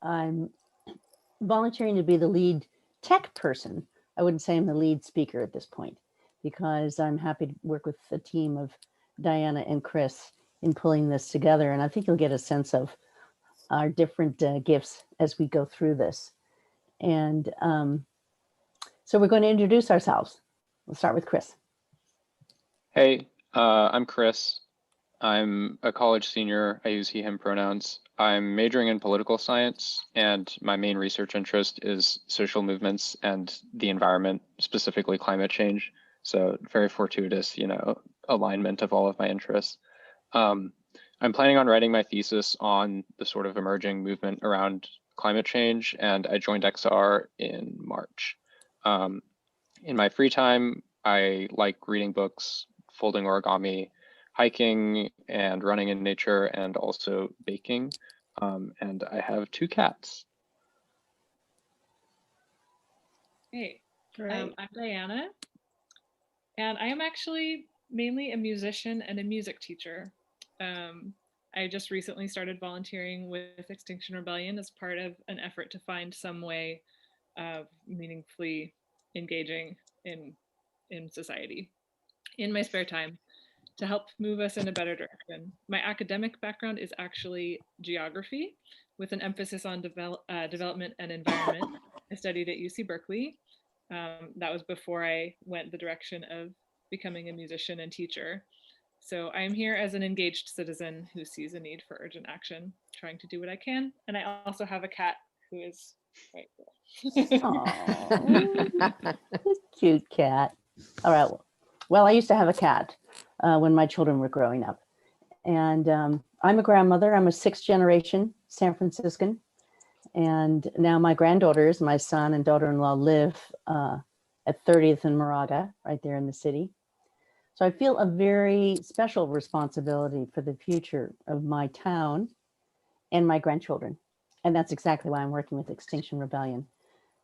I'm volunteering to be the lead tech person. I wouldn't say I'm the lead speaker at this point because I'm happy to work with the team of Diana and Chris in pulling this together. And I think you'll get a sense of our different gifts as we go through this. And so we're going to introduce ourselves. We'll start with Chris. Hey, I'm Chris. I'm a college senior. I use he, him pronouns. I'm majoring in political science, and my main research interest is social movements and the environment, specifically climate change. So very fortuitous, alignment of all of my interests. I'm planning on writing my thesis on the sort of emerging movement around climate change, and I joined XR in March. In my free time, I like reading books, folding origami, hiking and running in nature, and also baking. And I have 2 cats. Hey, I'm Diana, and I am actually mainly a musician and a music teacher. I just recently started volunteering with Extinction Rebellion as part of an effort to find some way of meaningfully engaging in society in my spare time to help move us in a better direction. My academic background is actually geography with an emphasis on development and environment. I studied at UC Berkeley. That was before I went the direction of becoming a musician and teacher. So I'm here as an engaged citizen who sees a need for urgent action, trying to do what I can. And I also have a cat who is right there. Aww, cute cat. All right. Well, I used to have a cat when my children were growing up. And I'm a grandmother. I'm a 6th generation San Franciscan. And now my granddaughters, my son and daughter-in-law live at 30th and Moraga, right there in the city. So I feel a very special responsibility for the future of my town and my grandchildren. And that's exactly why I'm working with Extinction Rebellion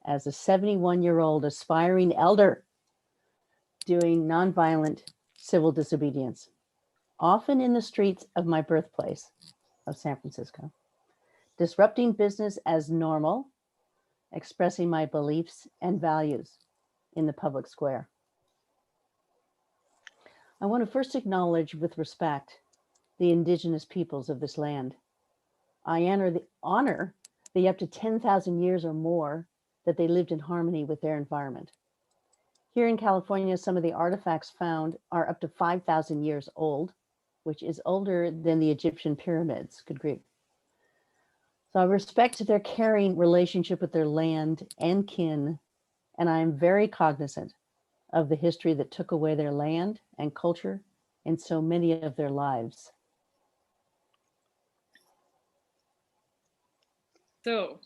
as a 71-year-old aspiring elder doing nonviolent civil disobedience, often in the streets of my birthplace of San Francisco, disrupting business as normal, expressing my beliefs and values in the public square. I want to first acknowledge with respect the indigenous peoples of this land. I honor the up to 10,000 years or more that they lived in harmony with their environment. Here in California, some of the artifacts found are up to 5,000 years old, which is older than the Egyptian pyramids. Good grief. So I respect their caring relationship with their land and kin, and I am very cognizant of the history that took away their land and culture and so many of their lives. So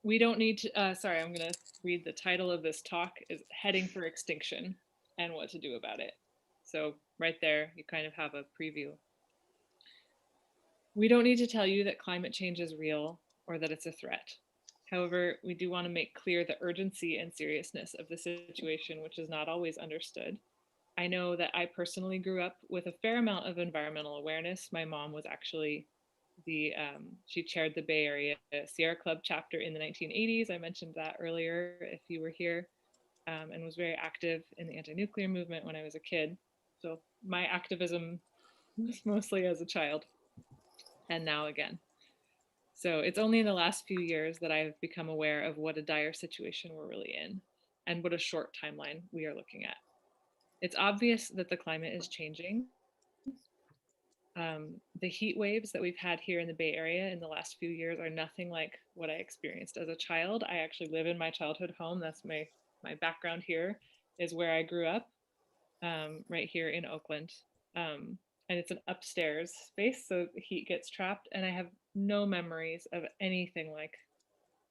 we don't need to, sorry, I'm going to read the title of this talk is Heading for Extinction and What to Do About It. So right there, you kind of have a preview. We don't need to tell you that climate change is real or that it's a threat. However, we do want to make clear the urgency and seriousness of the situation, which is not always understood. I know that I personally grew up with a fair amount of environmental awareness. My mom was actually she chaired the Bay Area Sierra Club chapter in the 1980s. I mentioned that earlier if you were here, and was very active in the anti-nuclear movement when I was a kid. So my activism was mostly as a child and now again. So it's only in the last few years that I've become aware of what a dire situation we're really in and what a short timeline we are looking at. It's obvious that the climate is changing. The heat waves that we've had here in the Bay Area in the last few years are nothing like what I experienced as a child. I actually live in my childhood home. That's my background here is where I grew up, right here in Oakland. And it's an upstairs space, so the heat gets trapped. And I have no memories of anything like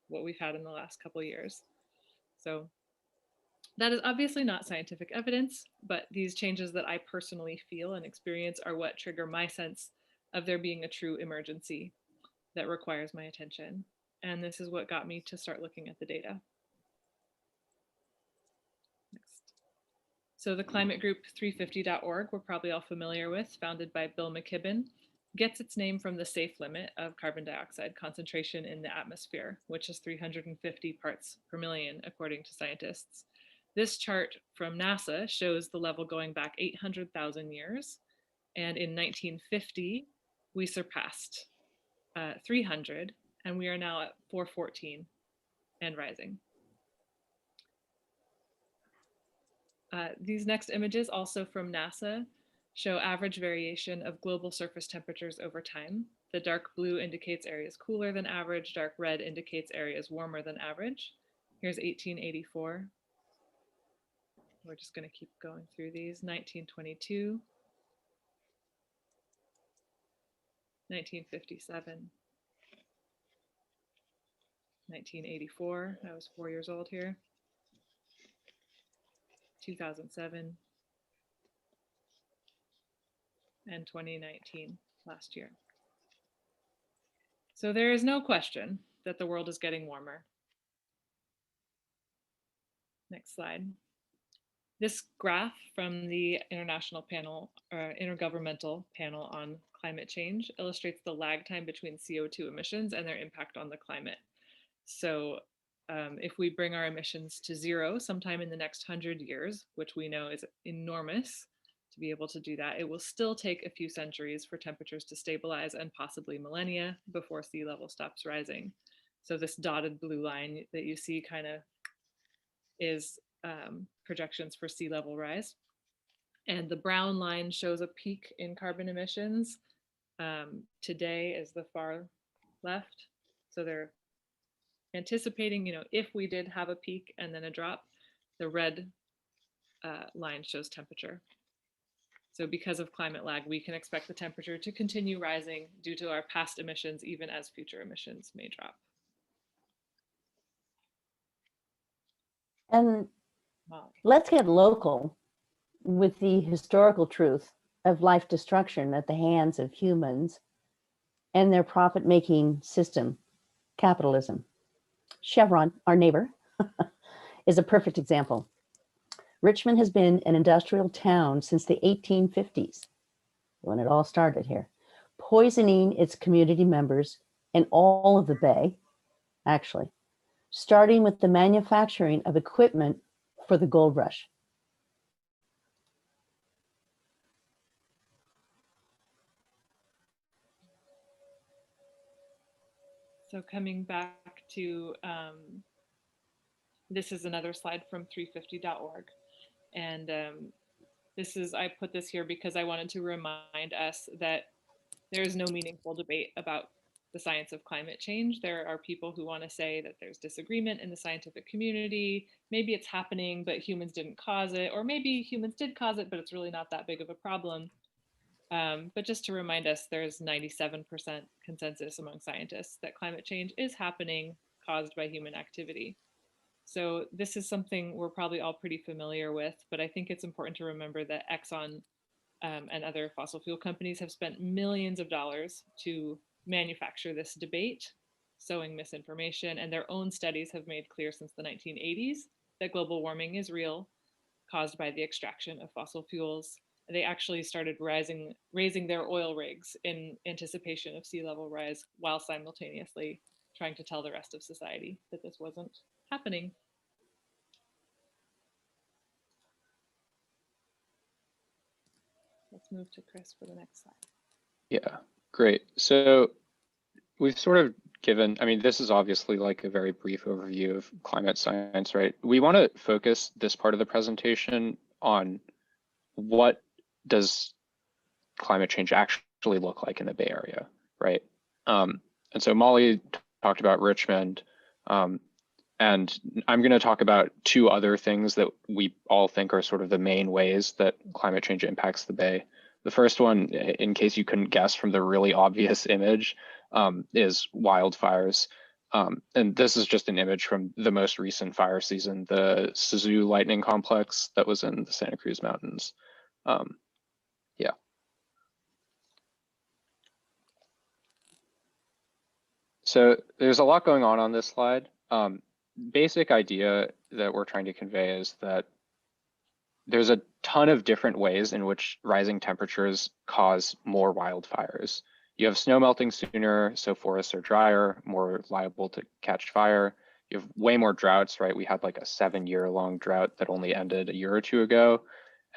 what we've had in the last couple of years. So that is obviously not scientific evidence, but these changes that I personally feel and experience are what trigger my sense of there being a true emergency that requires my attention. And this is what got me to start looking at the data. Next. So the climate group 350.org, we're probably all familiar with, founded by Bill McKibben. gets its name from the safe limit of carbon dioxide concentration in the atmosphere, which is 350 parts per million, according to scientists. This chart from NASA shows the level going back 800,000 years. And in 1950, we surpassed 300, and we are now at 414 and rising. These next images, also from NASA, show average variation of global surface temperatures over time. The dark blue indicates areas cooler than average, dark red indicates areas warmer than average. Here's 1884. We're just going to keep going through these. 1922, 1957, 1984, I was 4 years old here, 2007, and 2019, last year. So there is no question that the world is getting warmer. Next slide. This graph from the Intergovernmental Panel on Climate Change illustrates the lag time between CO2 emissions and their impact on the climate. So if we bring our emissions to zero sometime in the next 100 years, which we know is enormous to be able to do that, it will still take a few centuries for temperatures to stabilize and possibly millennia before sea level stops rising. So this dotted blue line that you see kind of is projections for sea level rise. And the brown line shows a peak in carbon emissions. Today is the far left. So they're anticipating, if we did have a peak and then a drop, the red line shows temperature. So because of climate lag, we can expect the temperature to continue rising due to our past emissions, even as future emissions may drop. And Wow. let's get local with the historical truth of life destruction at the hands of humans and their profit-making system, capitalism. Chevron, our neighbor, is a perfect example. Richmond has been an industrial town since the 1850s, when it all started here, poisoning its community members and all of the Bay, actually, starting with the manufacturing of equipment for the gold rush. So coming back to, this is another slide from 350.org. And I put this here because I wanted to remind us that there is no meaningful debate about the science of climate change. There are people who want to say that there's disagreement in the scientific community. Maybe it's happening, but humans didn't cause it, or maybe humans did cause it, but it's really not that big of a problem. But just to remind us, there's 97% consensus among scientists that climate change is happening, caused by human activity. So this is something we're probably all pretty familiar with, but I think it's important to remember that Exxon and other fossil fuel companies have spent millions of dollars to manufacture this debate, sowing misinformation, and their own studies have made clear since the 1980s that global warming is real, caused by the extraction of fossil fuels. They actually started raising their oil rigs in anticipation of sea level rise, while simultaneously trying to tell the rest of society that this wasn't happening. Let's move to Chris for the next slide. Yeah, great. So we've sort of given, this is obviously like a very brief overview of climate science, right? We want to focus this part of the presentation on what does climate change actually look like in the Bay Area, right? And so Molly talked about Richmond, and I'm going to talk about two other things that we all think are sort of the main ways that climate change impacts the Bay. The first one, in case you couldn't guess from the really obvious image, is wildfires. And this is just an image from the most recent fire season, the Sizu lightning complex that was in the Santa Cruz Mountains. Yeah. So there's a lot going on this slide. Basic idea that we're trying to convey is that there's a ton of different ways in which rising temperatures cause more wildfires. You have snow melting sooner, so forests are drier, more liable to catch fire. You have way more droughts, right? We had like a 7-year-long drought that only ended a year or two ago.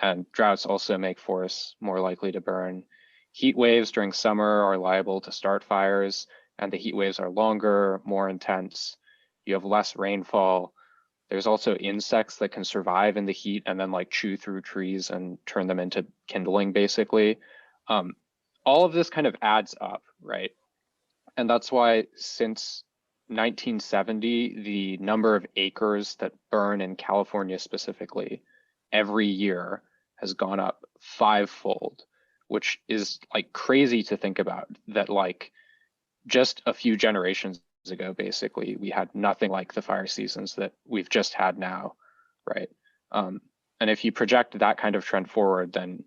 And droughts also make forests more likely to burn. Heat waves during summer are liable to start fires, and the heat waves are longer, more intense. You have less rainfall. There's also insects that can survive in the heat and then like chew through trees and turn them into kindling, basically. All of this kind of adds up, right? And that's why since 1970, the number of acres that burn in California specifically every year has gone up 5-fold, which is like crazy to think about, that like just a few generations ago, basically, we had nothing like the fire seasons that we've just had now, right? And if you project that kind of trend forward, then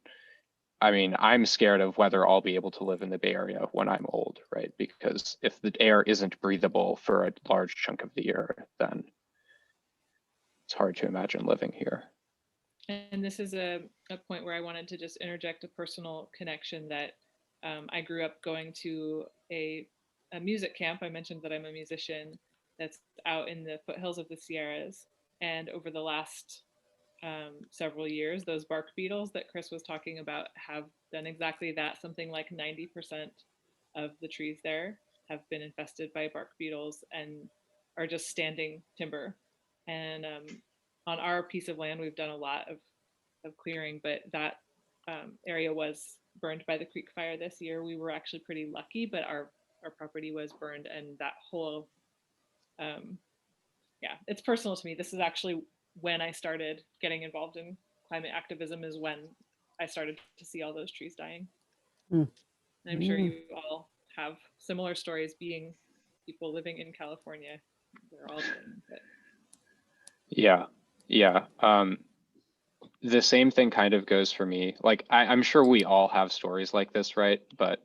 I mean, I'm scared of whether I'll be able to live in the Bay Area when I'm old, right? Because if the air isn't breathable for a large chunk of the year, then it's hard to imagine living here. And this is a point where I wanted to just interject a personal connection that I grew up going to a music camp. I mentioned that I'm a musician that's out in the foothills of the Sierras. And over the last several years, those bark beetles that Chris was talking about have done exactly that. Something like 90% of the trees there have been infested by bark beetles and are just standing timber. And on our piece of land, we've done a lot of clearing, but that area was burned by the creek fire this year. We were actually pretty lucky, but our property was burned, and that whole, yeah, it's personal to me. This is actually when I started getting involved in climate activism, is when I started to see all those trees dying. And I'm sure you all have similar stories, being people living in California. They're all dealing with it. Yeah, yeah. The same thing kind of goes for me. Like, I'm sure we all have stories like this, right? But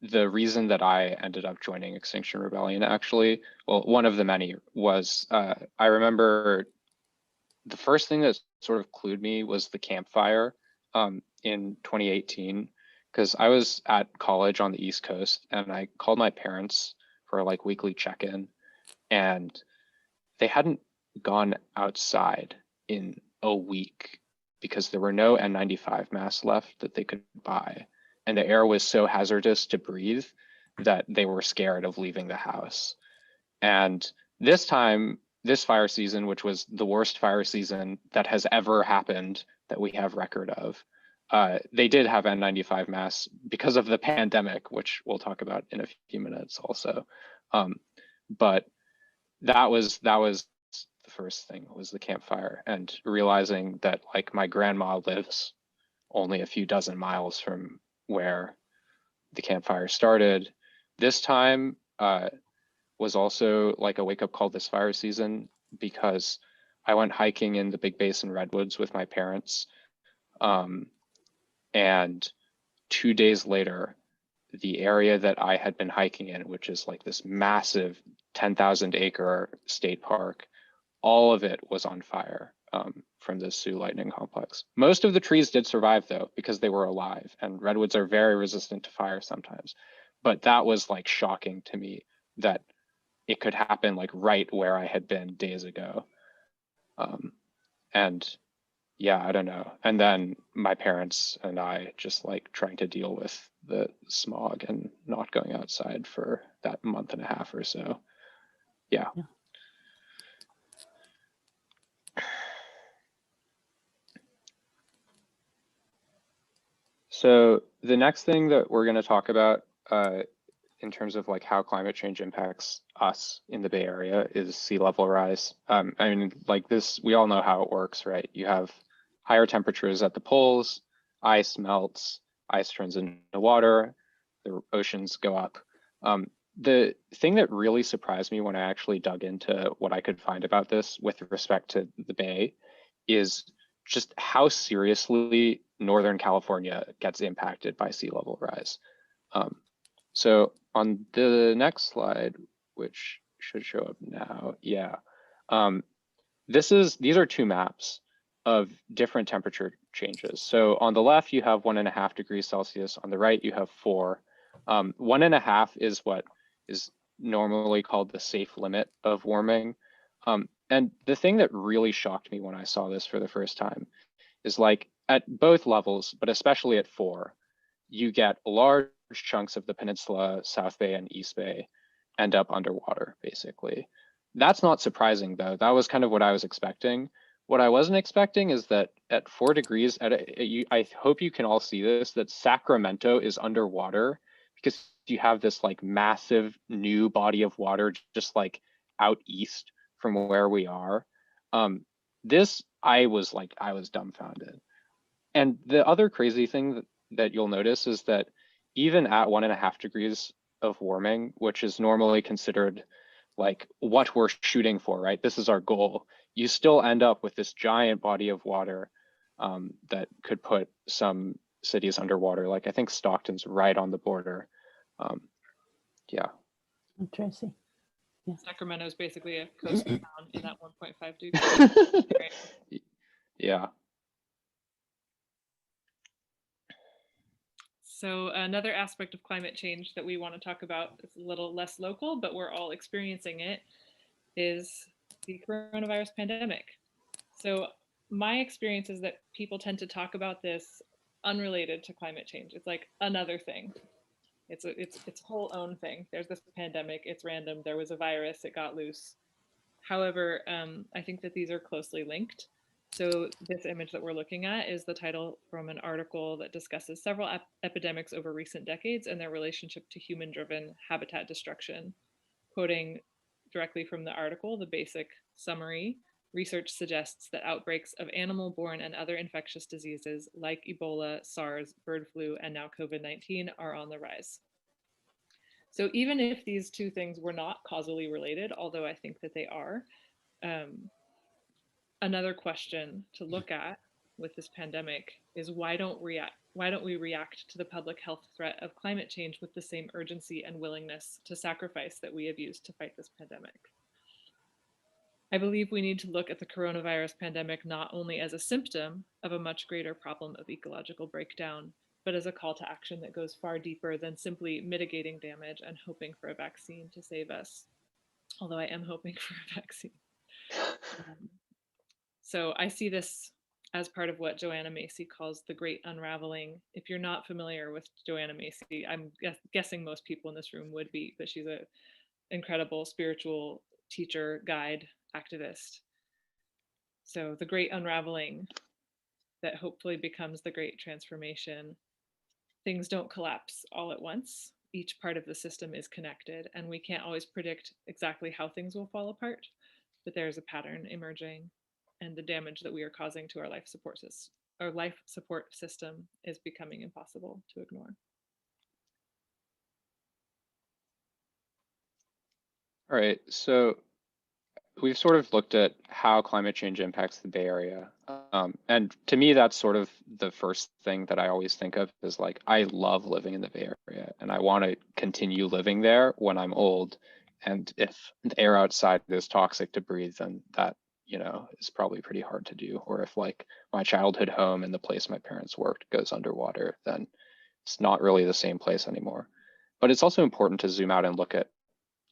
the reason that I ended up joining Extinction Rebellion, actually, well, one of the many was, I remember the first thing that sort of clued me was the campfire in 2018, because I was at college on the East Coast and I called my parents for a like weekly check-in, and they hadn't gone outside in a week because there were no N95 masks left that they could buy. And the air was so hazardous to breathe that they were scared of leaving the house. And this time, this fire season, which was the worst fire season that has ever happened that we have record of, they did have N95 masks because of the pandemic, which we'll talk about in a few minutes also. But that was the first thing, was the campfire, and realizing that like my grandma lives only a few dozen miles from where the campfire started. This time was also like a wake-up call this fire season, because I went hiking in the Big Basin redwoods with my parents, and 2 days later, the area that I had been hiking in, which is like this massive 10,000 acre state park, all of it was on fire from the Sioux Lightning Complex. Most of the trees did survive though, because they were alive, and redwoods are very resistant to fire sometimes. But that was like shocking to me, that it could happen like right where I had been days ago. And yeah, I don't know. And then my parents and I just like trying to deal with the smog and not going outside for that month and a half or so. Yeah. So the next thing that we're going to talk about in terms of like how climate change impacts us in the Bay Area is sea level rise. I mean, like this, we all know how it works, right? You have higher temperatures at the poles, ice melts, ice turns into water, the oceans go up. The thing that really surprised me when I actually dug into what I could find about this with respect to the Bay is just how seriously Northern California gets impacted by sea level rise. So on the next slide, which should show up now, yeah. These are two maps of different temperature changes. So on the left, you have 1.5 degrees Celsius. On the right, you have 4. 1.5 is what is normally called the safe limit of warming. And the thing that really shocked me when I saw this for the first time is like at both levels, but especially at 4, you get large chunks of the peninsula, South Bay and East Bay end up underwater, basically. That's not surprising though. That was kind of what I was expecting. What I wasn't expecting is that at 4 degrees, I hope you can all see this, that Sacramento is underwater because you have this like massive new body of water just like out east from where we are. I was dumbfounded. And the other crazy thing that you'll notice is that even at 1.5 degrees of warming, which is normally considered like what we're shooting for, right? This is our goal. You still end up with this giant body of water that could put some cities underwater. Like I think Stockton's right on the border. Yeah. Oh, Tracy. Yeah. Sacramento is basically a coastal town in that 1.5 degree. Yeah. So another aspect of climate change that we want to talk about, it's a little less local, but we're all experiencing it, is the coronavirus pandemic. So my experience is that people tend to talk about this unrelated to climate change. It's like another thing. It's its whole own thing. There's this pandemic, it's random, there was a virus, it got loose. However, I think that these are closely linked. So this image that we're looking at is the title from an article that discusses several epidemics over recent decades and their relationship to human-driven habitat destruction. Quoting directly from the article, the basic summary, research suggests that outbreaks of animal-borne and other infectious diseases like Ebola, SARS, bird flu, and now COVID-19 are on the rise. So even if these two things were not causally related, although I think that they are, another question to look at with this pandemic is why don't we react to the public health threat of climate change with the same urgency and willingness to sacrifice that we have used to fight this pandemic? I believe we need to look at the coronavirus pandemic not only as a symptom of a much greater problem of ecological breakdown, but as a call to action that goes far deeper than simply mitigating damage and hoping for a vaccine to save us. Although I am hoping for a vaccine. So I see this as part of what Joanna Macy calls the great unraveling. If you're not familiar with Joanna Macy, I'm guessing most people in this room would be, but she's an incredible spiritual teacher, guide, activist. So the great unraveling that hopefully becomes the great transformation. Things don't collapse all at once. Each part of the system is connected, and we can't always predict exactly how things will fall apart, but there's a pattern emerging, and the damage that we are causing to our life support system is becoming impossible to ignore. All right, so we've sort of looked at how climate change impacts the Bay Area. And to me, that's sort of the first thing that I always think of is like, I love living in the Bay Area and I want to continue living there when I'm old. And if the air outside is toxic to breathe, then that, is probably pretty hard to do. Or if like my childhood home and the place my parents worked goes underwater, then it's not really the same place anymore. But it's also important to zoom out and look at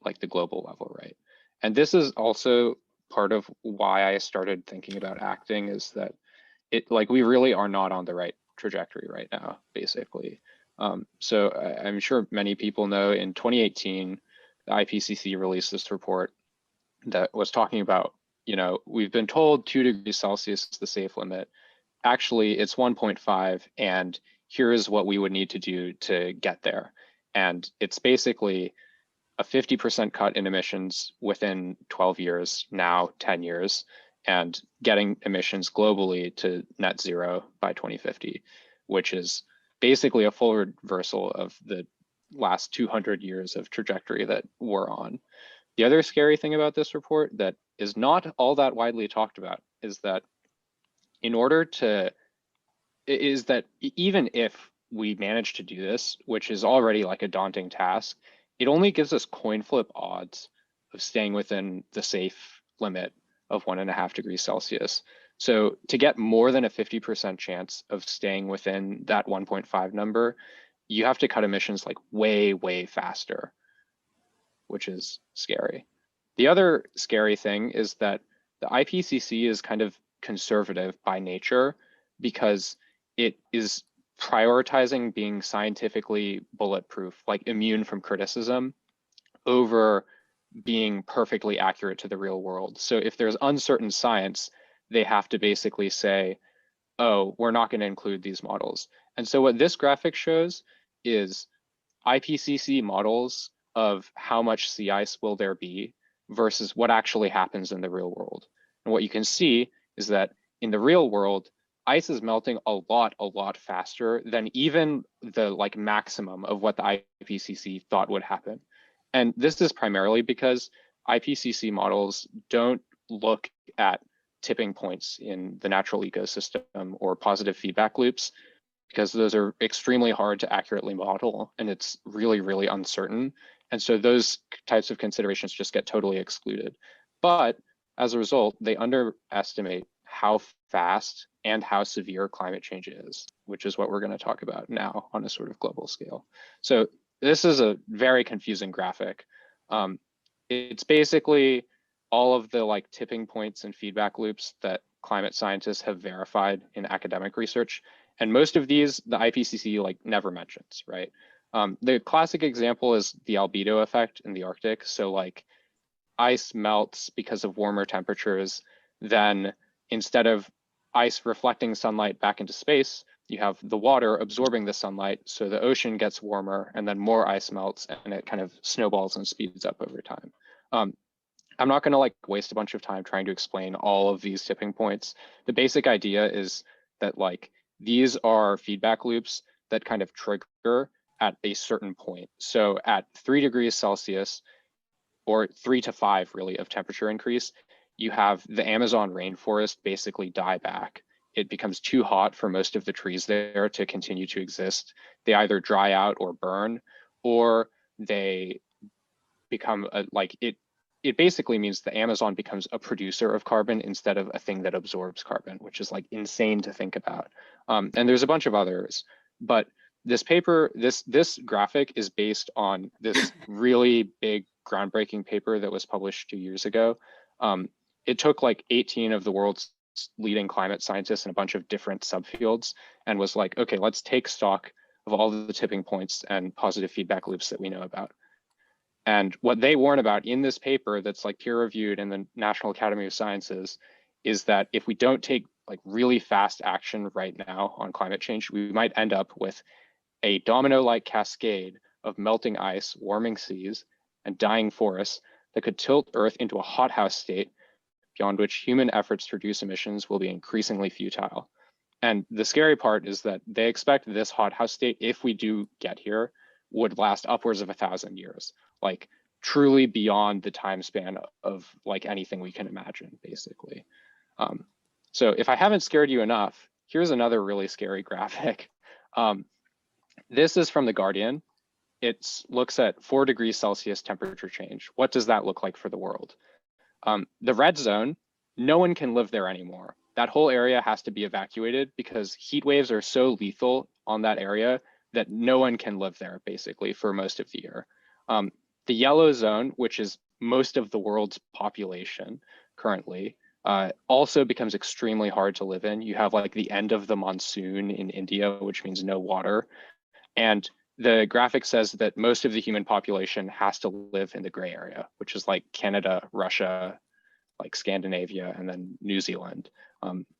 like the global level, right? And this is also part of why I started thinking about acting, is that we really are not on the right trajectory right now, basically. So I'm sure many people know in 2018, the IPCC released this report that was talking about, we've been told 2 degrees Celsius is the safe limit. Actually, it's 1.5, and here is what we would need to do to get there. And it's basically a 50% cut in emissions within 12 years, now 10 years, and getting emissions globally to net zero by 2050, which is basically a full reversal of the last 200 years of trajectory that we're on. The other scary thing about this report that is not all that widely talked about is that even if we manage to do this, which is already like a daunting task, it only gives us coin flip odds of staying within the safe limit of 1.5 degrees Celsius. So to get more than a 50% chance of staying within that 1.5 number, you have to cut emissions like way, way faster, which is scary. The other scary thing is that the IPCC is kind of conservative by nature because it is prioritizing being scientifically bulletproof, like immune from criticism, over being perfectly accurate to the real world. So if there's uncertain science, they have to basically say, oh, we're not going to include these models. And so what this graphic shows is IPCC models of how much sea ice will there be versus what actually happens in the real world. And what you can see is that in the real world, ice is melting a lot faster than even the like maximum of what the IPCC thought would happen. And this is primarily because IPCC models don't look at tipping points in the natural ecosystem or positive feedback loops, because those are extremely hard to accurately model and it's really, really uncertain. And so those types of considerations just get totally excluded. But as a result, they underestimate how fast and how severe climate change is, which is what we're going to talk about now on a sort of global scale. So this is a very confusing graphic. It's basically all of the like tipping points and feedback loops that climate scientists have verified in academic research. And most of these, the IPCC like never mentions, right? The classic example is the albedo effect in the Arctic. So like ice melts because of warmer temperatures, then instead of ice reflecting sunlight back into space, you have the water absorbing the sunlight, so the ocean gets warmer and then more ice melts and it kind of snowballs and speeds up over time. I'm not going to like waste a bunch of time trying to explain all of these tipping points. The basic idea is that like these are feedback loops that kind of trigger at a certain point. So at 3 degrees Celsius, or 3 to 5 really of temperature increase, you have the Amazon rainforest basically die back. It becomes too hot for most of the trees there to continue to exist. They either dry out or burn, or they become it basically means the Amazon becomes a producer of carbon instead of a thing that absorbs carbon, which is like insane to think about. And there's a bunch of others, but this paper, this graphic is based on this really big groundbreaking paper that was published 2 years ago. It took like 18 of the world's leading climate scientists in a bunch of different subfields and was like, okay, let's take stock of all the tipping points and positive feedback loops that we know about. And what they warn about in this paper that's like peer reviewed in the National Academy of Sciences is that if we don't take like really fast action right now on climate change, we might end up with a domino-like cascade of melting ice, warming seas, and dying forests that could tilt Earth into a hothouse state beyond which human efforts to reduce emissions will be increasingly futile. And the scary part is that they expect this hothouse state, if we do get here, would last upwards of 1,000 years, like truly beyond the time span of like anything we can imagine, basically. So if I haven't scared you enough, here's another really scary graphic. This is from The Guardian. It looks at 4 degrees Celsius temperature change. What does that look like for the world? The red zone, no one can live there anymore. That whole area has to be evacuated because heat waves are so lethal on that area that no one can live there basically for most of the year. The yellow zone, which is most of the world's population currently, also becomes extremely hard to live in. You have like the end of the monsoon in India, which means no water. And the graphic says that most of the human population has to live in the gray area, which is like Canada, Russia, like Scandinavia, and then New Zealand.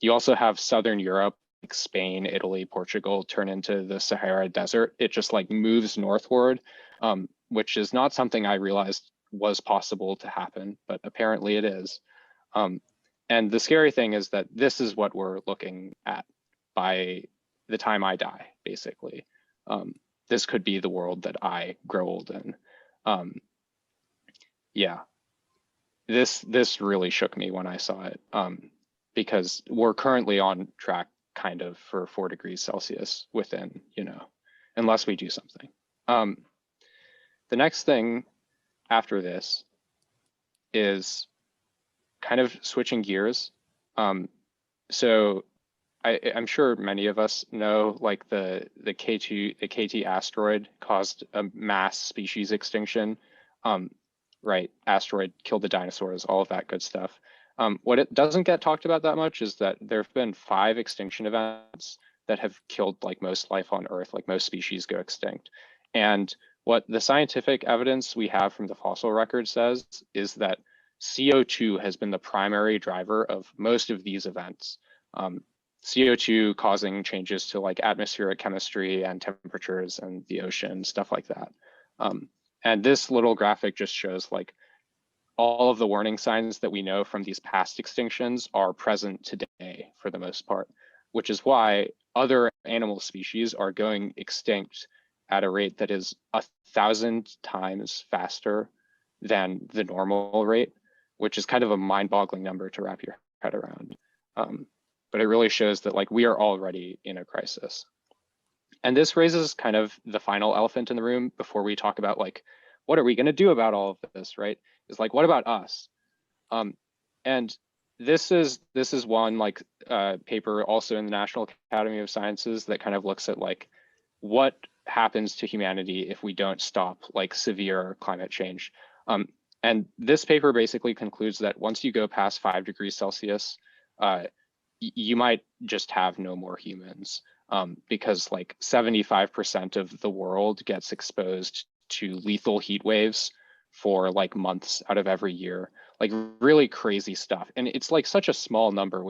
You also have Southern Europe, like Spain, Italy, Portugal, turn into the Sahara Desert. It just like moves northward, which is not something I realized was possible to happen, but apparently it is. And the scary thing is that this is what we're looking at by the time I die, basically. This could be the world that I grow old in. Yeah, this really shook me when I saw it, because we're currently on track kind of for 4 degrees Celsius within, unless we do something. The next thing after this is kind of switching gears. So I'm sure many of us know, like the KT asteroid caused a mass species extinction. Right, asteroid killed the dinosaurs, all of that good stuff. What it doesn't get talked about that much is that there have been 5 extinction events that have killed like most life on Earth, like most species go extinct. And what the scientific evidence we have from the fossil record says is that CO2 has been the primary driver of most of these events. CO2 causing changes to like atmospheric chemistry and temperatures and the ocean, stuff like that. And this little graphic just shows like all of the warning signs that we know from these past extinctions are present today for the most part, which is why other animal species are going extinct at a rate that is 1,000 times faster than the normal rate, which is kind of a mind-boggling number to wrap your head around. But it really shows that like we are already in a crisis. And this raises kind of the final elephant in the room before we talk about like, what are we going to do about all of this, right? Is like, what about us? And this is one like paper also in the National Academy of Sciences that kind of looks at like what happens to humanity if we don't stop like severe climate change. And this paper basically concludes that once you go past 5 degrees Celsius, you might just have no more humans, because like 75% of the world gets exposed to lethal heat waves for like months out of every year, like really crazy stuff. And it's like such a small number,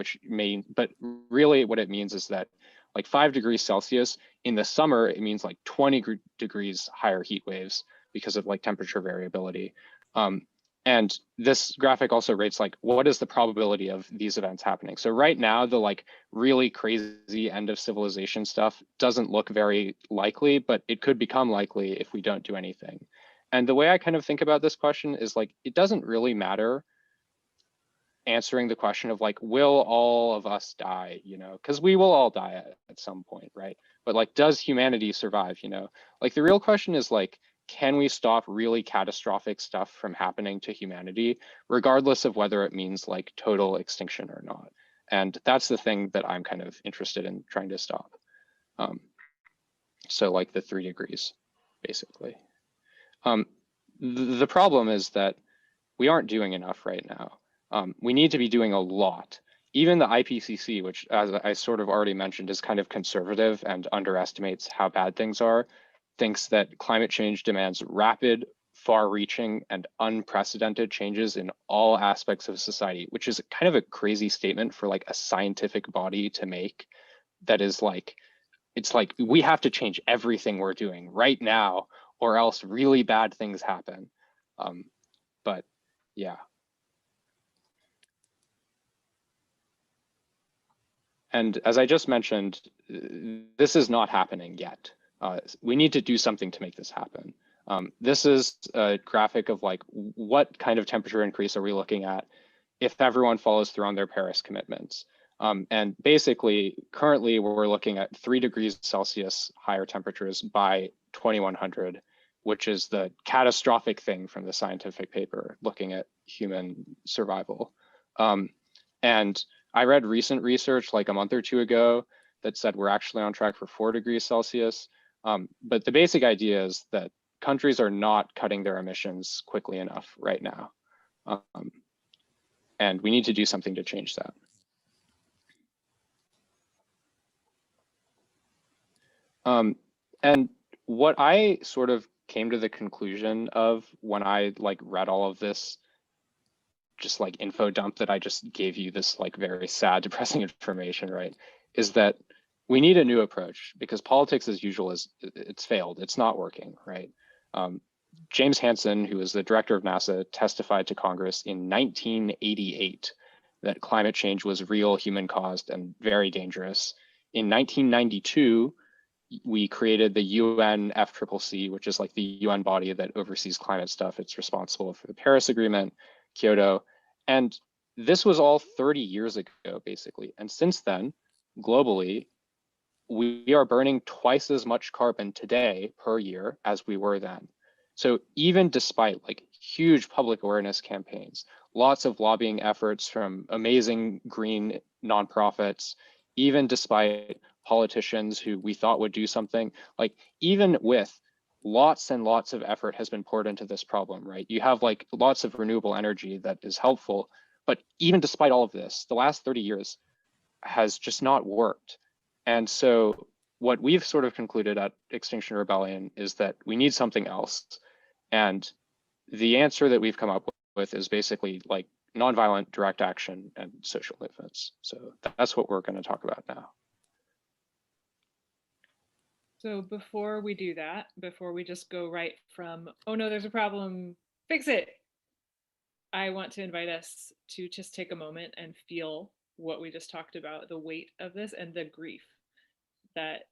but really what it means is that like 5 degrees Celsius in the summer, it means like 20 degrees higher heat waves because of like temperature variability. And this graphic also rates like, what is the probability of these events happening? So right now, the like really crazy end of civilization stuff doesn't look very likely, but it could become likely if we don't do anything. And the way I kind of think about this question is like, it doesn't really matter answering the question of like, will all of us die, you know, because we will all die at some point, right? But like, does humanity survive, you know? Like the real question is like, can we stop really catastrophic stuff from happening to humanity, regardless of whether it means like total extinction or not? And that's the thing that I'm kind of interested in trying to stop. So like the 3 degrees, basically. The problem is that we aren't doing enough right now. We need to be doing a lot. Even the IPCC, which as I sort of already mentioned, is kind of conservative and underestimates how bad things are, thinks that climate change demands rapid, far-reaching, and unprecedented changes in all aspects of society, which is kind of a crazy statement for like a scientific body to make. That is like, it's like, we have to change everything we're doing right now, or else really bad things happen. But yeah. And as I just mentioned, this is not happening yet. We need to do something to make this happen. This is a graphic of like, what kind of temperature increase are we looking at if everyone follows through on their Paris commitments? And basically, currently we're looking at 3 degrees Celsius higher temperatures by 2100, which is the catastrophic thing from the scientific paper looking at human survival. And I read recent research like a month or 2 ago that said we're actually on track for 4 degrees Celsius. But the basic idea is that countries are not cutting their emissions quickly enough right now. And we need to do something to change that. And what I sort of came to the conclusion of when I like read all of this just like info dump that I just gave you, this like very sad, depressing information, right, is that we need a new approach because politics as usual it's failed, it's not working, right? James Hansen, who is the director of NASA, testified to Congress in 1988 that climate change was real, human caused, and very dangerous. In 1992, we created the UNFCCC, which is like the UN body that oversees climate stuff. It's responsible for the Paris Agreement, Kyoto, and this was all 30 years ago, basically. And since then, globally, we are burning twice as much carbon today per year as we were then. So even despite like huge public awareness campaigns, lots of lobbying efforts from amazing green nonprofits, even despite politicians who we thought would do something, like even with lots and lots of effort has been poured into this problem, right? You have like lots of renewable energy that is helpful, but even despite all of this, the last 30 years has just not worked. And so what we've sort of concluded at Extinction Rebellion is that we need something else. And the answer that we've come up with is basically like nonviolent direct action and social movements. So that's what we're going to talk about now. So before we do that, before we just go right from, oh no, there's a problem, fix it, I want to invite us to just take a moment and feel what we just talked about, the weight of this and the grief that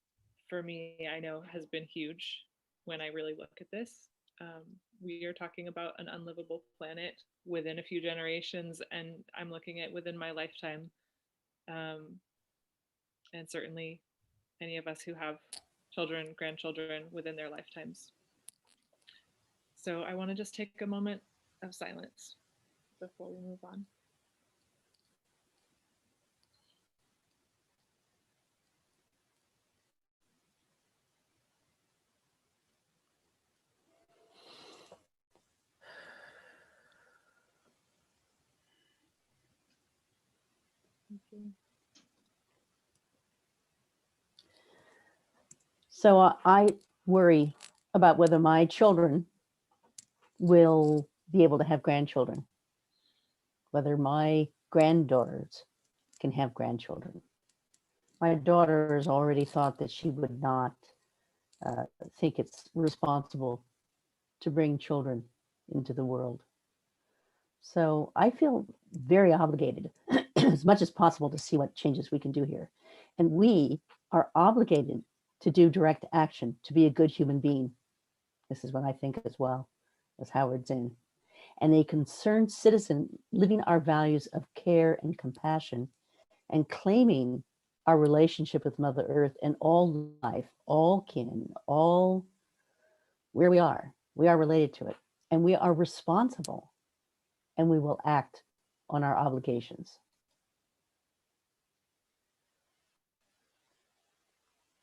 for me, I know has been huge when I really look at this. We are talking about an unlivable planet within a few generations, and I'm looking at within my lifetime. And certainly any of us who have children, grandchildren within their lifetimes. So I want to just take a moment of silence before we move on. Okay. So I worry about whether my children will be able to have grandchildren, whether my granddaughters can have grandchildren. My daughter has already thought that she would not think it's responsible to bring children into the world. So I feel very obligated as much as possible to see what changes we can do here. And we are obligated to do direct action, to be a good human being. This is what I think as well as Howard Zinn. And a concerned citizen living our values of care and compassion and claiming our relationship with Mother Earth and all life, all kin, all where we are related to it. And we are responsible, and we will act on our obligations.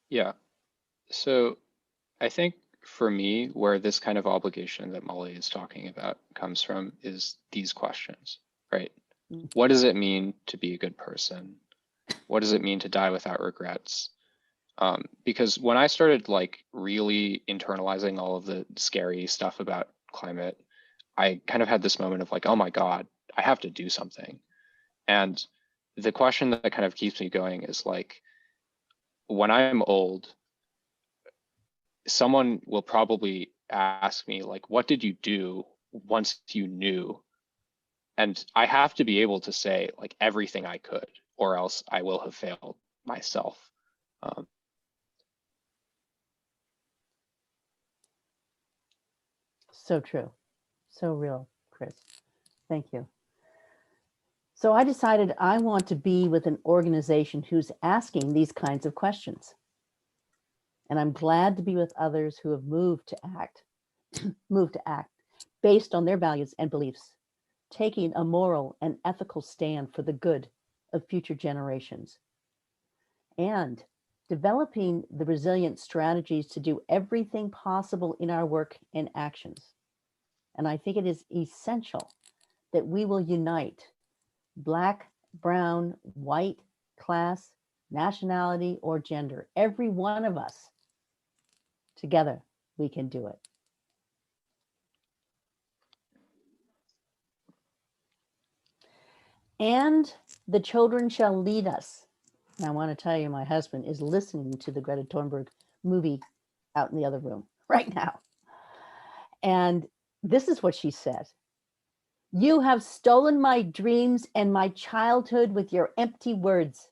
Yeah. So I think for me, where this kind of obligation that Molly is talking about comes from is these questions, right? What does it mean to be a good person? What does it mean to die without regrets? Because when I started like really internalizing all of the scary stuff about climate, I kind of had this moment of like, oh my God, I have to do something. And the question that kind of keeps me going is like, when I'm old, someone will probably ask me like, what did you do once you knew? And I have to be able to say like everything I could, or else I will have failed myself. So true. So real, Chris. Thank you. So I decided I want to be with an organization who's asking these kinds of questions. And I'm glad to be with others who have moved to act based on their values and beliefs, taking a moral and ethical stand for the good of future generations, and developing the resilient strategies to do everything possible in our work and actions. And I think it is essential that we will unite Black, brown, white, class, nationality, or gender. Every one of us, together, we can do it. And the children shall lead us. And I want to tell you, my husband is listening to the Greta Thunberg movie out in the other room right now. And this is what she said. You have stolen my dreams and my childhood with your empty words.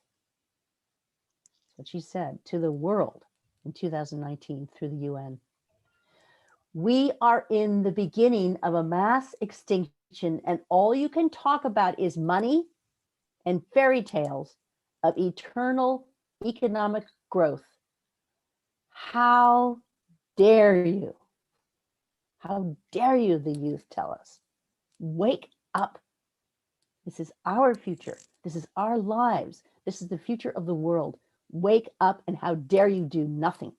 That's what she said to the world in 2019 through the UN. We are in the beginning of a mass extinction, and all you can talk about is money and fairy tales of eternal economic growth. How dare you? How dare you, the youth tell us. Wake up. This is our future. This is our lives. This is the future of the world. Wake up, and how dare you do nothing?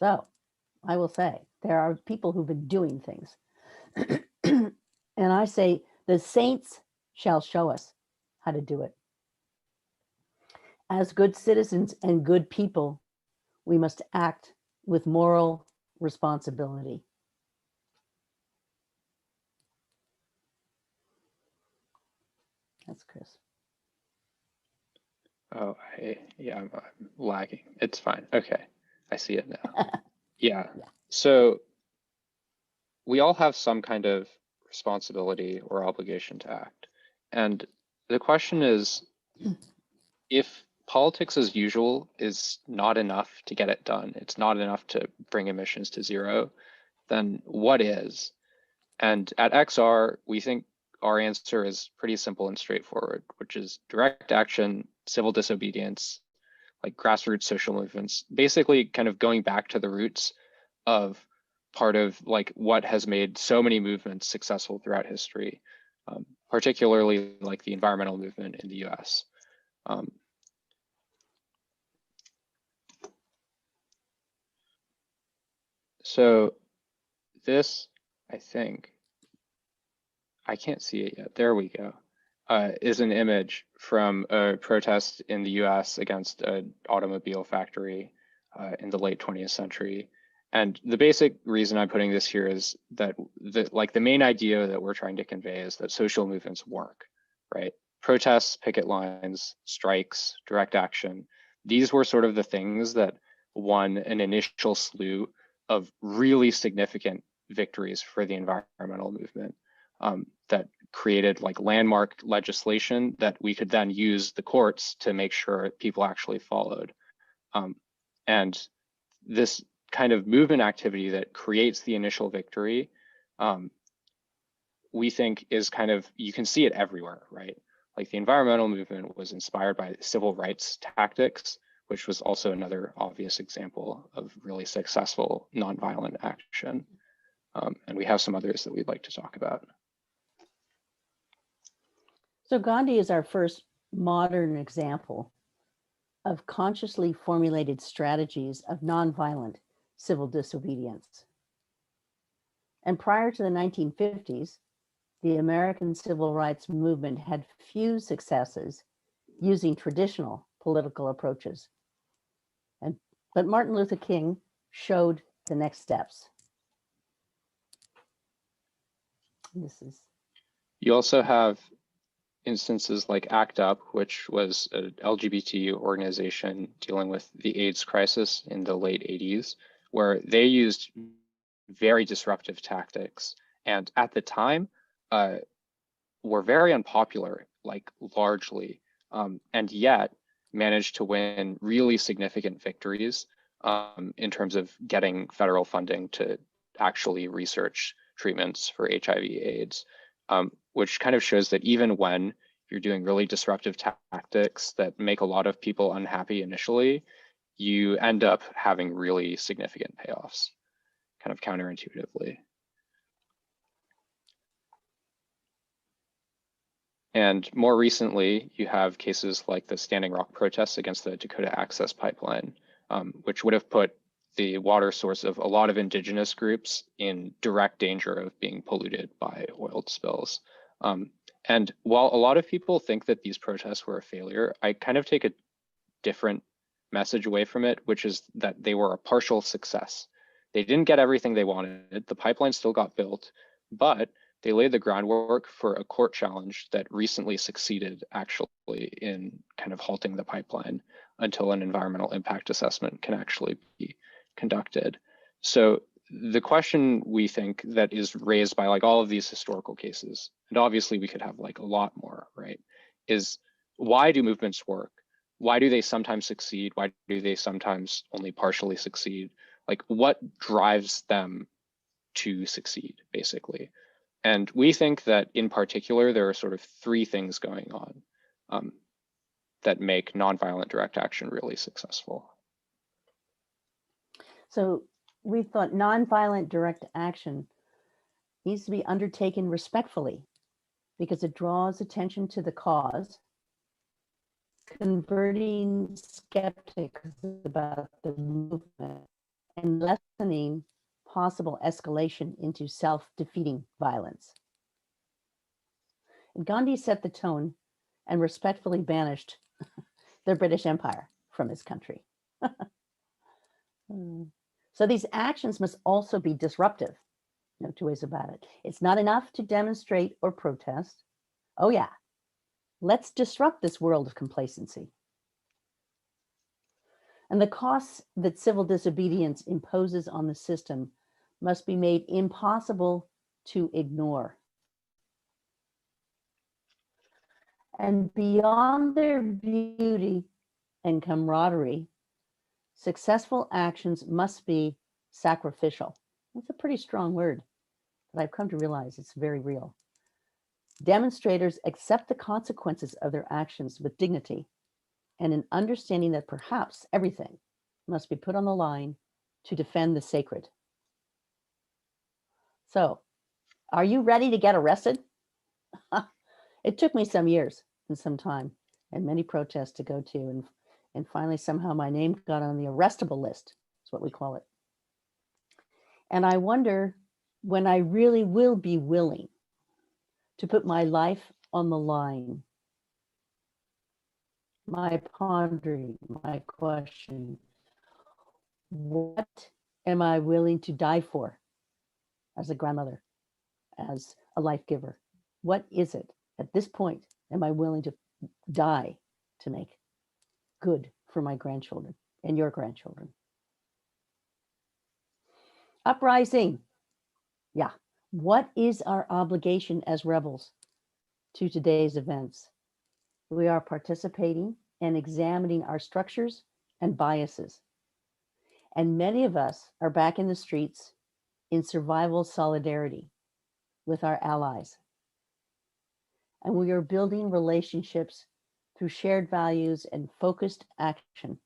So I will say there are people who've been doing things. And I say the saints shall show us how to do it. As good citizens and good people, we must act with moral responsibility. That's Chris. Oh, yeah, I'm lagging. It's fine. Okay, I see it now. Yeah. So we all have some kind of responsibility or obligation to act. And the question is, if politics as usual is not enough to get it done, it's not enough to bring emissions to zero, then what is? And at XR, we think our answer is pretty simple and straightforward, which is direct action, civil disobedience, like grassroots social movements, basically kind of going back to the roots of part of like what has made so many movements successful throughout history, particularly like the environmental movement in the US. So this, I think, I can't see it yet. There we go. Is an image from a protest in the US against an automobile factory in the late 20th century. And the basic reason I'm putting this here is that the main idea that we're trying to convey is that social movements work, right? Protests, picket lines, strikes, direct action. These were sort of the things that won an initial slew of really significant victories for the environmental movement that created like landmark legislation that we could then use the courts to make sure people actually followed. And this kind of movement activity that creates the initial victory, we think is kind of, you can see it everywhere, right? Like the environmental movement was inspired by civil rights tactics, which was also another obvious example of really successful nonviolent action. And we have some others that we'd like to talk about. So Gandhi is our first modern example of consciously formulated strategies of nonviolent civil disobedience. And prior to the 1950s, the American civil rights movement had few successes using traditional political approaches. But Martin Luther King showed the next steps. You also have instances like ACT UP, which was an LGBT organization dealing with the AIDS crisis in the late 80s, where they used very disruptive tactics. And at the time, were very unpopular, like largely, and yet managed to win really significant victories in terms of getting federal funding to actually research treatments for HIV/AIDS. Which kind of shows that even when you're doing really disruptive tactics that make a lot of people unhappy initially, you end up having really significant payoffs, kind of counterintuitively. And more recently, you have cases like the Standing Rock protests against the Dakota Access Pipeline, which would have put the water source of a lot of indigenous groups in direct danger of being polluted by oil spills. And while a lot of people think that these protests were a failure, I kind of take a different message away from it, which is that they were a partial success. They didn't get everything they wanted. The pipeline still got built, but they laid the groundwork for a court challenge that recently succeeded actually in kind of halting the pipeline until an environmental impact assessment can actually be conducted. So the question we think that is raised by like all of these historical cases, and obviously we could have like a lot more, right, is why do movements work? Why do they sometimes succeed? Why do they sometimes only partially succeed? Like what drives them to succeed, basically? And we think that in particular, there are sort of three things going on that make nonviolent direct action really successful. So we thought nonviolent direct action needs to be undertaken respectfully because it draws attention to the cause converting skeptics about the movement and lessening possible escalation into self-defeating violence. And Gandhi set the tone and respectfully banished the British Empire from his country. So these actions must also be disruptive. No two ways about it. It's not enough to demonstrate or protest. Oh yeah, let's disrupt this world of complacency. And the costs that civil disobedience imposes on the system must be made impossible to ignore. And beyond their beauty and camaraderie, successful actions must be sacrificial. That's a pretty strong word, but I've come to realize it's very real. Demonstrators accept the consequences of their actions with dignity and an understanding that perhaps everything must be put on the line to defend the sacred. So, are you ready to get arrested? It took me some years and some time and many protests to go to, and finally somehow my name got on the arrestable list. That's what we call it. And I wonder when I really will be willing to put my life on the line. My pondering, my question, what am I willing to die for as a grandmother, as a life giver? What is it at this point am I willing to die to make good for my grandchildren and your grandchildren? Uprising. Yeah. What is our obligation as rebels to today's events? We are participating and examining our structures and biases. And many of us are back in the streets in survival solidarity with our allies. And we are building relationships through shared values and focused action.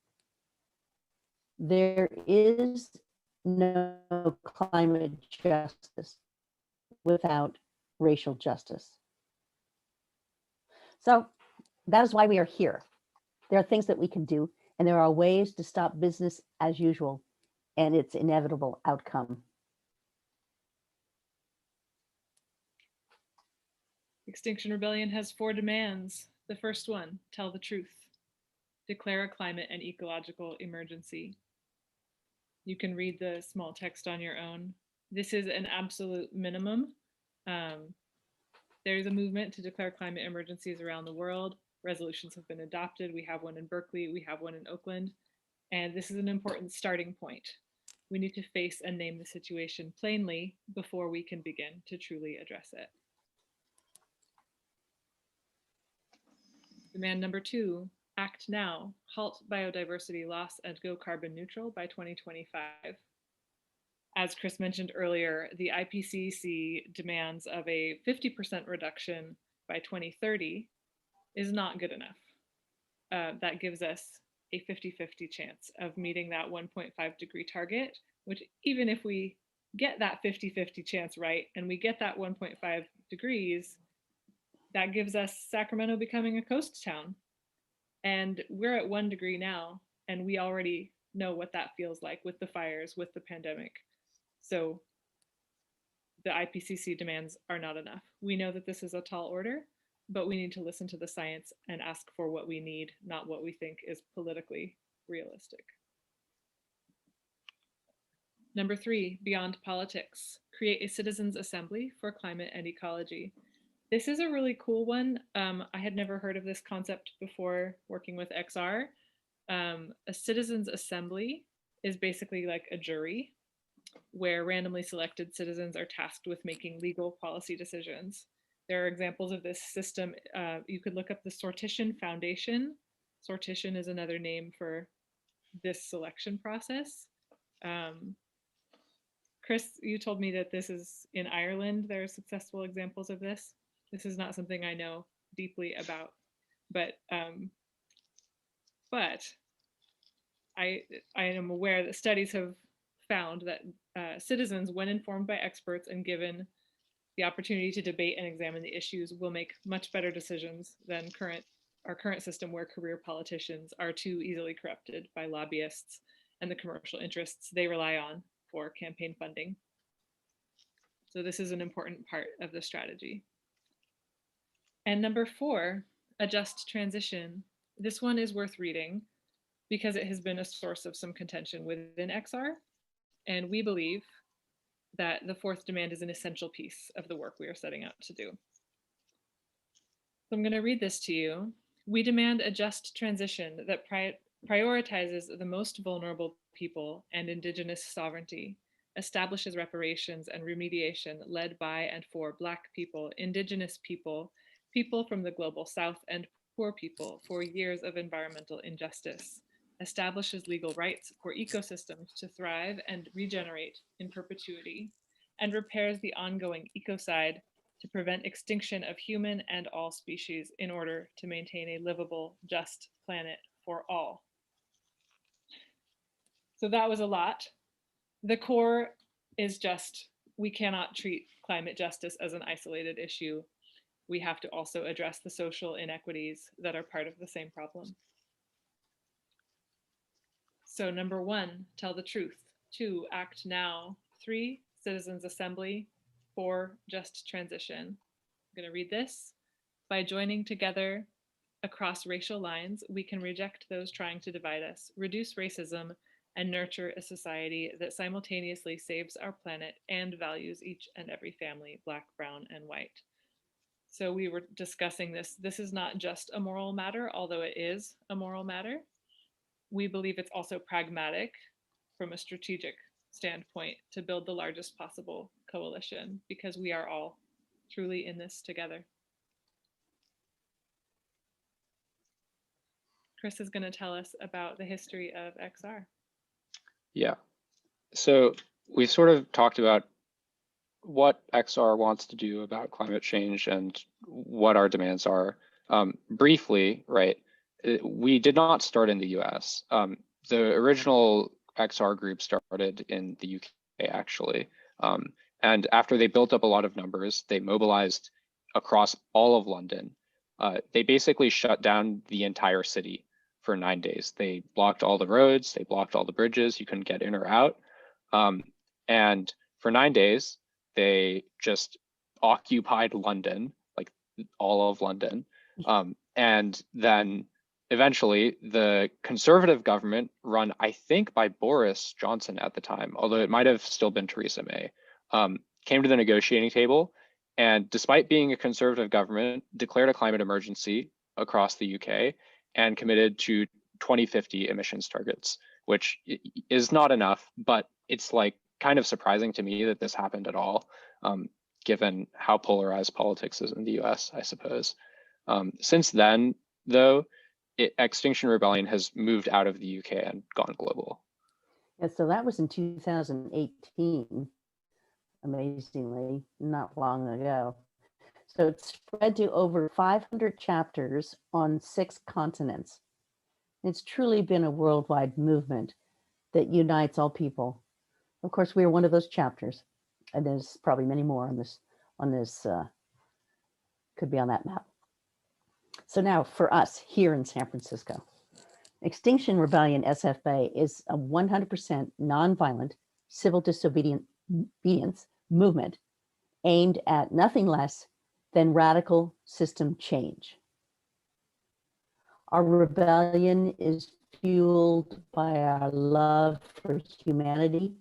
There is no climate justice without racial justice. So that is why we are here. There are things that we can do, and there are ways to stop business as usual and its inevitable outcome. Extinction Rebellion has 4 demands. The first one, tell the truth. Declare a climate and ecological emergency. You can read the small text on your own. This is an absolute minimum. There's a movement to declare climate emergencies around the world. Resolutions have been adopted. We have one in Berkeley, we have one in Oakland, and this is an important starting point. We need to face and name the situation plainly before we can begin to truly address it. Demand number 2, act now, halt biodiversity loss and go carbon neutral by 2025. As Chris mentioned earlier, the IPCC demands of a 50% reduction by 2030 is not good enough. That gives us a 50-50 chance of meeting that 1.5 degree target, which even if we get that 50-50 chance right, and we get that 1.5 degrees, that gives us Sacramento becoming a coast town. And we're at 1 degree now, and we already know what that feels like with the fires, with the pandemic. So the IPCC demands are not enough. We know that this is a tall order, but we need to listen to the science and ask for what we need, not what we think is politically realistic. Number 3, beyond politics, create a citizens' assembly for climate and ecology. This is a really cool one. I had never heard of this concept before working with XR. A citizens' assembly is basically like a jury where randomly selected citizens are tasked with making legal policy decisions. There are examples of this system. You could look up the Sortition Foundation. Sortition is another name for this selection process. Chris, you told me that this is in Ireland. There are successful examples of this. This is not something I know deeply about, but I am aware that studies have found that citizens, when informed by experts and given the opportunity to debate and examine the issues, will make much better decisions than current our current system where career politicians are too easily corrupted by lobbyists and the commercial interests they rely on for campaign funding. So this is an important part of the strategy. And number 4, a just transition. This one is worth reading because it has been a source of some contention within XR. And we believe that the 4th demand is an essential piece of the work we are setting out to do. So I'm going to read this to you. We demand a just transition that prioritizes the most vulnerable people and Indigenous sovereignty, establishes reparations and remediation led by and for Black people, Indigenous people, people from the global South, and poor people for years of environmental injustice, establishes legal rights for ecosystems to thrive and regenerate in perpetuity, and repairs the ongoing ecocide to prevent extinction of human and all species in order to maintain a livable, just planet for all. So that was a lot. The core is just, we cannot treat climate justice as an isolated issue. We have to also address the social inequities that are part of the same problem. So number 1, tell the truth. 2, act now. 3, citizens assembly. 4, just transition. I'm going to read this. By joining together across racial lines, we can reject those trying to divide us, reduce racism, and nurture a society that simultaneously saves our planet and values each and every family, Black, brown, and white. So we were discussing this. This is not just a moral matter, although it is a moral matter. We believe it's also pragmatic from a strategic standpoint to build the largest possible coalition because we are all truly in this together. Chris is going to tell us about the history of XR. Yeah. So we've sort of talked about what XR wants to do about climate change and what our demands are. Briefly, right, we did not start in the US. The original XR group started in the UK, actually. And after they built up a lot of numbers, they mobilized across all of London. They basically shut down the entire city for 9 days. They blocked all the roads, they blocked all the bridges, you couldn't get in or out. And for 9 days, they just occupied London, like all of London. And then eventually the conservative government run, I think by Boris Johnson at the time, although it might have still been Theresa May, came to the negotiating table. And despite being a conservative government, declared a climate emergency across the UK and committed to 2050 emissions targets, which is not enough, but it's like kind of surprising to me that this happened at all, given how polarized politics is in the US, I suppose. Since then, though, Extinction Rebellion has moved out of the UK and gone global. Yeah, so that was in 2018, amazingly, not long ago. So it's spread to over 500 chapters on 6 continents. It's truly been a worldwide movement that unites all people. Of course, we are one of those chapters, and there's probably many more on this, could be on that map. So now for us here in San Francisco, Extinction Rebellion SFBay is a 100% nonviolent civil disobedience movement aimed at nothing less than radical system change. Our rebellion is fueled by our love for humanity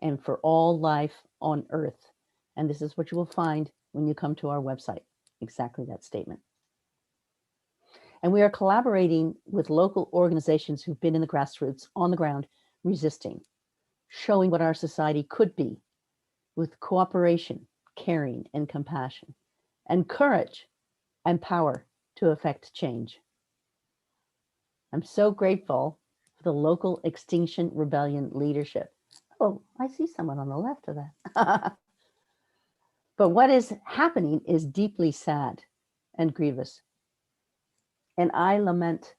and for all life on Earth. And this is what you will find when you come to our website, exactly that statement. And we are collaborating with local organizations who've been in the grassroots, on the ground, resisting, showing what our society could be with cooperation, caring, and compassion, and courage and power to affect change. I'm so grateful for the local Extinction Rebellion leadership. Oh, I see someone on the left of that. But what is happening is deeply sad and grievous. And I lament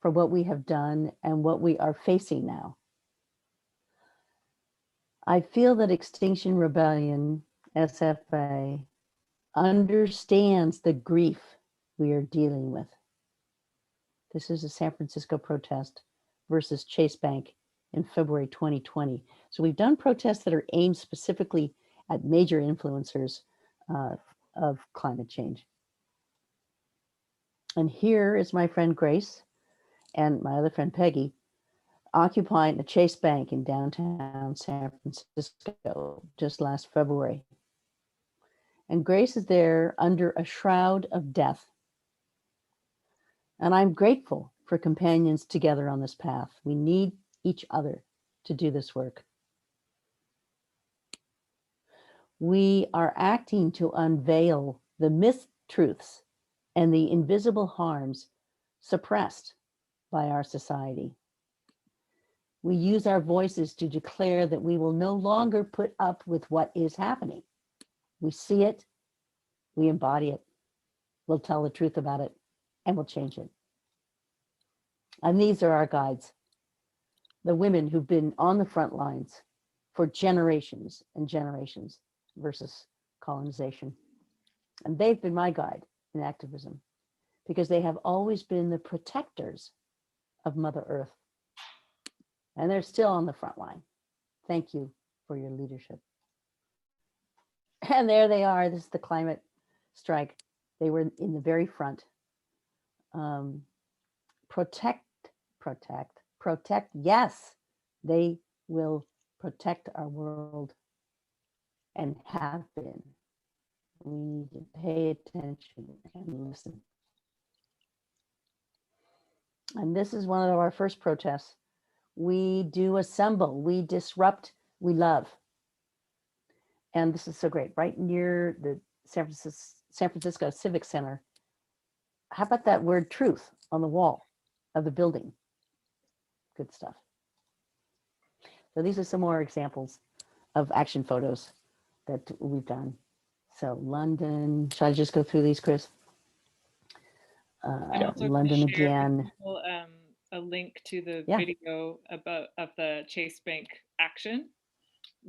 for what we have done and what we are facing now. I feel that Extinction Rebellion, SFBay, understands the grief we are dealing with. This is a San Francisco protest versus Chase Bank in February 2020. So we've done protests that are aimed specifically at major influencers of climate change. And here is my friend Grace and my other friend Peggy occupying a Chase Bank in downtown San Francisco just last February. And Grace is there under a shroud of death. And I'm grateful for companions together on this path. We need each other to do this work. We are acting to unveil the myth-truths and the invisible harms suppressed by our society. We use our voices to declare that we will no longer put up with what is happening. We see it, we embody it, we'll tell the truth about it, and we'll change it. And these are our guides, the women who've been on the front lines for generations and generations versus colonization. And they've been my guide in activism because they have always been the protectors of Mother Earth. And they're still on the front line. Thank you for your leadership. And there they are. This is the climate strike. They were in the very front. Protect. Yes, they will protect our world and have been. We need to pay attention and listen. And this is one of our first protests. We do assemble, we disrupt, we love. And this is so great, right near the San Francisco Civic Center. How about that word truth on the wall of the building? Good stuff. So these are some more examples of action photos that we've done. So London, should I just go through these, Chris? London again. People, a link to the video of the Chase Bank action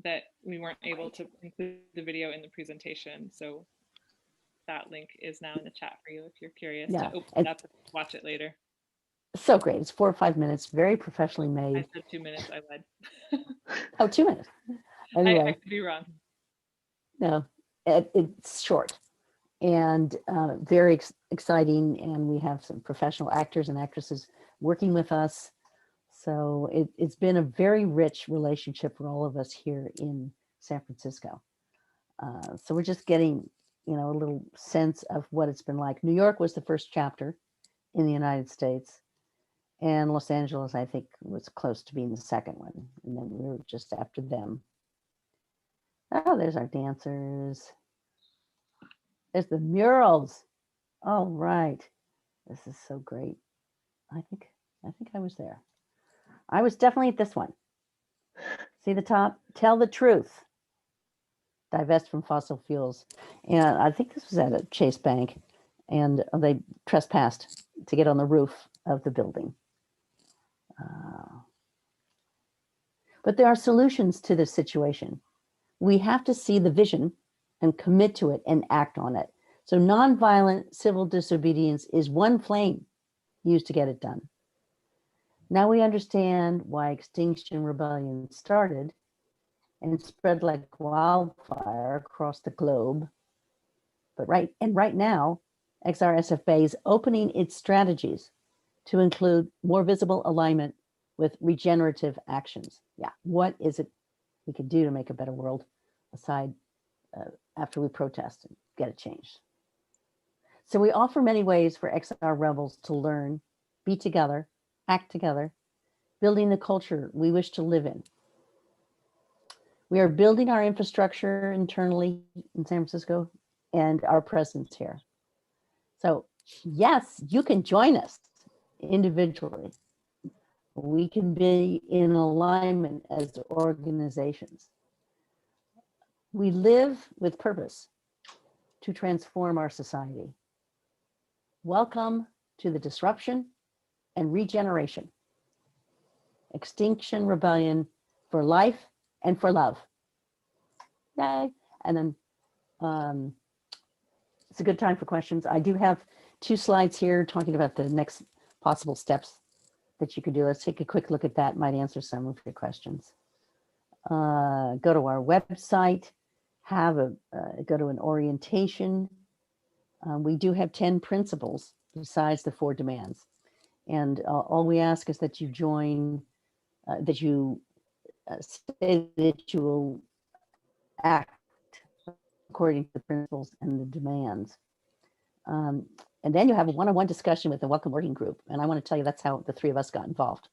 that we weren't able to include the video in the presentation. So that link is now in the chat for you if you're curious to open it up and watch it later. So great. It's 4 or 5 minutes, very professionally made. I said 2 minutes, I lied. Oh, 2 minutes. Anyway. I could be wrong. No, it's short and very exciting. And we have some professional actors and actresses working with us. So it's been a very rich relationship for all of us here in San Francisco. So we're just getting, a little sense of what it's been like. New York was the first chapter in the United States. And Los Angeles, I think, was close to being the second one. And then we were just after them. Oh, there's our dancers. There's the murals. Oh, right. This is so great. I think I was there. I was definitely at this one. See the top? Tell the truth. Divest from fossil fuels. And I think this was at a Chase Bank. And they trespassed to get on the roof of the building. But there are solutions to this situation. We have to see the vision and commit to it and act on it. So nonviolent civil disobedience is one flame used to get it done. Now we understand why Extinction Rebellion started and spread like wildfire across the globe. But right now, SFBay is opening its strategies to include more visible alignment with regenerative actions. Yeah, what is it we could do to make a better world aside after we protest and get it changed? So we offer many ways for XR rebels to learn, be together, act together, building the culture we wish to live in. We are building our infrastructure internally in San Francisco and our presence here. So yes, you can join us individually. We can be in alignment as organizations. We live with purpose to transform our society. Welcome to the disruption and regeneration. Extinction Rebellion for life and for love. Yay. And then it's a good time for questions. I do have 2 slides here talking about the next possible steps that you could do. Let's take a quick look at that. Might answer some of your questions. Go to our website, go to an orientation. We do have 10 principles besides the 4 demands. And all we ask is that you join, that you say that you will act according to the principles and the demands. And then you have a one-on-one discussion with the Welcome Working Group. And I want to tell you that's how the 3 of us got involved.